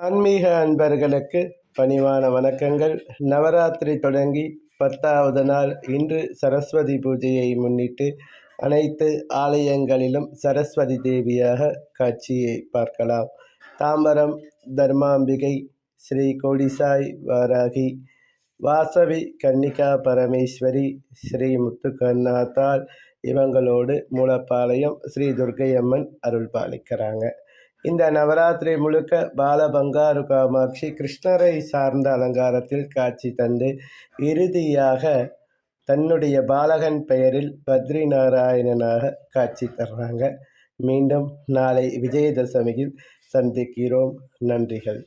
ஆன்மீக அன்பர்களுக்கு பணிவான வணக்கங்கள். நவராத்திரி தொடங்கி 10வது நாள் இன்று சரஸ்வதி பூஜையை முன்னிட்டு அனைத்து ஆலயங்களிலும் சரஸ்வதி தேவியாக காட்சியை பார்க்கலாம். தாம்பரம் தர்மாம்பிகை, ஸ்ரீ கோடிசாய் வாராகி, வாசவி கன்னிகா பரமேஸ்வரி, ஸ்ரீ முத்துக்கண்ணாத்தாள், இவங்களோடு மூலப்பாளையம் ஸ்ரீ துர்க்கையம்மன் அருள் பாலிக்கிறாங்க. இந்த நவராத்திரி முழுக்க பால பங்காரு காமாட்சி கிருஷ்ணரை சார்ந்த அலங்காரத்தில் காட்சி தந்து இறுதியாக தன்னுடைய பாலகன் பெயரில் பத்ரி நாராயணனாக காட்சி தர்றாங்க. மீண்டும் நாளை விஜயதசமியில் சந்திக்கிறோம். நன்றிகள்.